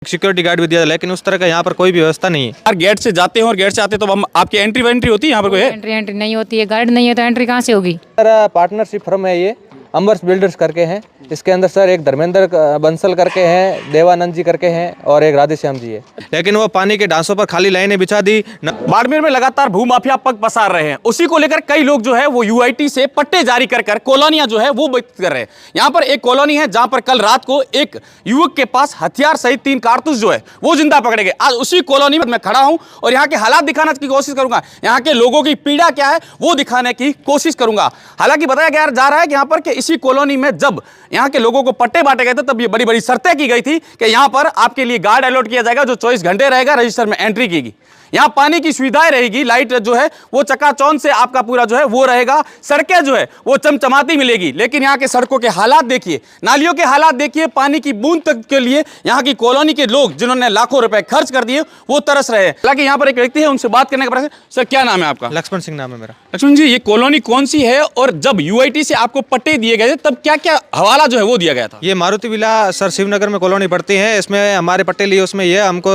Security guard भी दिया जाए, लेकिन उस तरह का यहाँ पर कोई भी व्यवस्था नहीं है। यार गेट से जाते हैं और गेट से आते हैं तो हम आपकी एंट्री वेंट्री होती है यहाँ पर कोई है? एंट्री नहीं होती है, गार्ड नहीं है तो एंट्री कहाँ से होगी? सर पार्टनरशिप फर्म है ये, अंबर्स बिल्डर्स करके हैं। इसके अंदर सर एक धर्मेंद्र बंसल करके हैं, देवानंद जी करके हैं और एक राधेश्याम जी है। लेकिन वो पानी के ढांसों पर खाली लाइनें बिछा दी। बाड़मेर में लगातार भूमाफिया पग पसार रहे हैं, उसी को लेकर कई लोग जो है वो यूआईटी से पट्टे जारी कर कॉलोनियां जो है वो विकसित कर रहे हैं। यहाँ पर एक कॉलोनी है जहां पर कल रात को एक युवक के पास हथियार सहित 3 कारतूस जो है वो जिंदा पकड़े गए। आज उसी कॉलोनी में मैं खड़ा हूं और यहाँ के हालात दिखाने की कोशिश करूंगा, यहाँ के लोगों की पीड़ा क्या है वो दिखाने की कोशिश करूंगा। हालांकि बताया जा रहा है कि यहाँ पर कि इसी कॉलोनी में जब यहाँ के लोगों को पट्टे बांटे गए थे तब ये बड़ी बड़ी शर्तें की गई थी कि यहाँ पर आपके लिए गार्ड अलॉट किया जाएगा जो 24 घंटे रहेगा, रजिस्टर में एंट्री की। यहाँ पानी की सुविधाएं रहेगी, लाइट जो है वो चकाचौंध से आपका पूरा जो है वो रहेगा, सड़कें जो है वो चमचमाती मिलेगी। लेकिन यहाँ के सड़कों के हालात देखिए, नालियों के हालात देखिए, पानी की बूंद तक के लिए यहाँ की कॉलोनी के लोग जिन्होंने लाखों रुपए खर्च कर दिए वो तरस रहे हैं। हालांकि यहाँ पर एक व्यक्ति है, उनसे बात करने का प्रयास। सर क्या नाम है आपका? लक्ष्मण सिंह नाम है मेरा। लक्ष्मण जी, ये कॉलोनी कौन सी है और जब यूआईटी से आपको पट्टे दिए गए थे तब क्या क्या हवाला जो है वो दिया गया था? ये मारुति विला सर शिवनगर में कॉलोनी पड़ती है। इसमें हमारे पट्टे लिए, उसमें ये हमको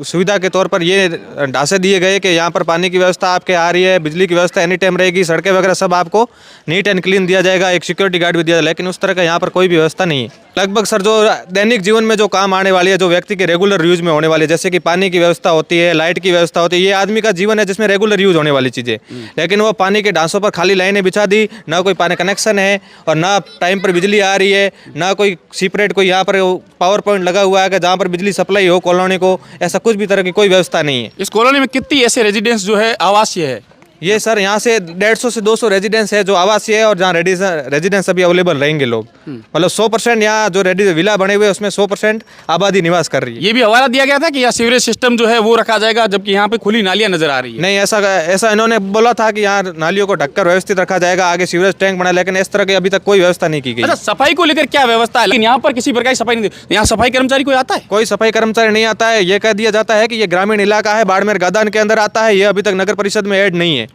सुविधा के तौर पर ये ढांचे दिए गए कि यहाँ पर पानी की व्यवस्था आपके आ रही है, बिजली की व्यवस्था एनी टाइम रहेगी, सड़कें वगैरह सब आपको नीट एंड क्लीन दिया जाएगा, एक सिक्योरिटी गार्ड भी दिया जाएगा। लेकिन उस तरह का यहाँ पर कोई भी व्यवस्था नहीं है। लगभग सर जो दैनिक जीवन में जो काम आने वाली है, जो व्यक्ति के रेगुलर यूज में होने वाली है, जैसे कि पानी की व्यवस्था होती है, लाइट की व्यवस्था होती है, ये आदमी का जीवन है जिसमें रेगुलर यूज होने वाली चीज़ें। लेकिन वो पानी के ढांसों पर खाली लाइनें बिछा दी, ना कोई पानी कनेक्शन है और ना टाइम पर बिजली आ रही है, ना कोई सेपरेट कोई यहाँ पर पावर पॉइंट लगा हुआ है कि जहाँ पर बिजली सप्लाई हो कॉलोनी को, ऐसा कुछ भी तरह की कोई व्यवस्था नहीं है। इस कॉलोनी में कितनी ऐसे रेजिडेंस जो है आवासीय है? ये सर यहाँ से 150 से 200 रेजिडेंस है जो आवासीय है और जहाँ रेजिडेंस अभी अवेलेबल रहेंगे लोग। मतलब 100% यहाँ जो विला बने हुए उसमें 100% आबादी निवास कर रही है। ये भी हवाला दिया गया था कि यहाँ सीवरेज सिस्टम जो है वो रखा जाएगा, जबकि यहाँ पे खुली नालियां नजर आ रही है। नहीं, ऐसा इन्होंने बोला था कि यहाँ नालियों को ढककर व्यवस्थित रखा जाएगा, आगे सीवरेज टैंक बना, लेकिन इस तरह की अभी तक कोई व्यवस्था नहीं की गई। अच्छा, सफाई को लेकर क्या व्यवस्था है? लेकिन यहाँ पर किसी प्रकार की सफाई नहीं, यहाँ सफाई कर्मचारी कोई आता है? कोई सफाई कर्मचारी नहीं आता है। ये कह दिया जाता है कि ये ग्रामीण इलाका है, बाड़मेर गादान के अंदर आता है, ये अभी तक नगर परिषद में ऐड नहीं है।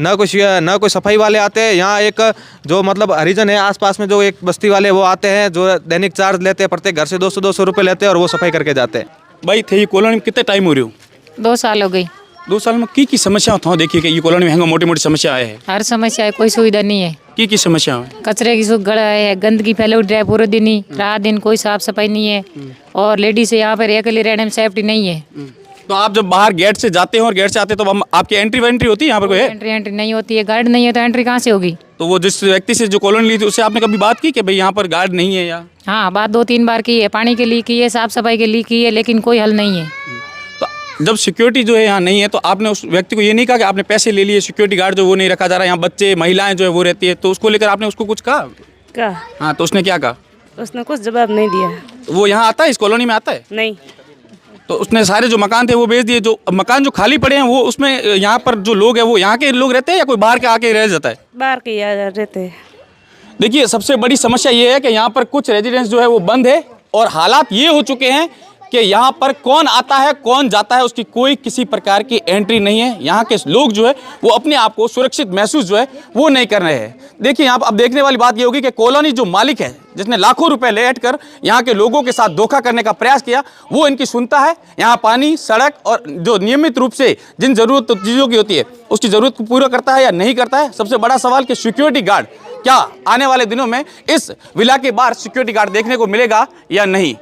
ना कोई सफाई वाले आते हैं यहाँ। एक जो मतलब हरिजन है आसपास में, जो एक बस्ती वाले वो आते हैं, जो दैनिक चार्ज लेते हैं, प्रत्येक घर से 200 रुपये लेते हैं और वो सफाई करके जाते हैं। भाई थे ये कॉलोनी में कितने टाइम हो रही हो? 2 साल हो गई। 2 साल में की समस्या था? देखिए कि ये कॉलोनी में मोटी मोटी समस्या है। हर समस्या है, कोई सुविधा नहीं है। की समस्या है? कचरे की सुगड़ है, गंदगी फैले उठ है पूरे दिन ही, रात दिन कोई साफ सफाई नहीं है और लेडीज यहाँ पर अकेले रहने में सेफ्टी नहीं है। तो आप जब बाहर गेट से जाते हैं और गेट से आते हैं तो हम आपकी एंट्री वेंट्री होती है यहाँ पर कोई है? एंट्री नहीं होती है, गार्ड नहीं है तो एंट्री कहाँ से होगी? तो वो जिस व्यक्ति से जो कॉलोनी ली थी उससे आपने कभी बात की कि भाई यहाँ पर गार्ड नहीं है? या हाँ, बात 2-3 बार की है, पानी के लिए की है, साफ सफाई के लिए की है, लेकिन कोई हल नहीं है। तो जब सिक्योरिटी जो है यहाँ नहीं है तो आपने उस व्यक्ति को ये नहीं कहा कि आपने पैसे ले लिए, सिक्योरिटी गार्ड जो वो नहीं रखा जा रहा है, यहाँ बच्चे महिलाएं जो है वो रहती है, तो उसको लेकर आपने उसको कुछ कहा? हाँ, तो उसने क्या कहा? उसने कुछ जवाब नहीं दिया। तो वो यहाँ आता है, इस कॉलोनी में आता है? नहीं। तो उसने सारे जो मकान थे वो बेच दिए। जो मकान जो खाली पड़े हैं वो उसमें यहाँ पर जो लोग हैं वो यहाँ के लोग रहते हैं या कोई बाहर के आके रह जाता है? बाहर के रहते हैं। देखिए, सबसे बड़ी समस्या ये है कि यहाँ पर कुछ रेजिडेंस जो है वो बंद है और हालात ये हो चुके हैं कि यहाँ पर कौन आता है कौन जाता है उसकी कोई किसी प्रकार की एंट्री नहीं है। यहाँ के लोग जो है वो अपने आप को सुरक्षित महसूस जो है वो नहीं कर रहे हैं। देखिए, यहाँ अब देखने वाली बात ये होगी कि कॉलोनी जो मालिक है, जिसने लाखों रुपए लेट कर यहाँ के लोगों के साथ धोखा करने का प्रयास किया, वो इनकी सुनता है? यहाँ पानी, सड़क और जो नियमित रूप से जिन जरूरत चीज़ों की होती है उसकी ज़रूरत को पूरा करता है या नहीं करता है? सबसे बड़ा सवाल कि सिक्योरिटी गार्ड क्या आने वाले दिनों में इस विला के बाहर सिक्योरिटी गार्ड देखने को मिलेगा या नहीं?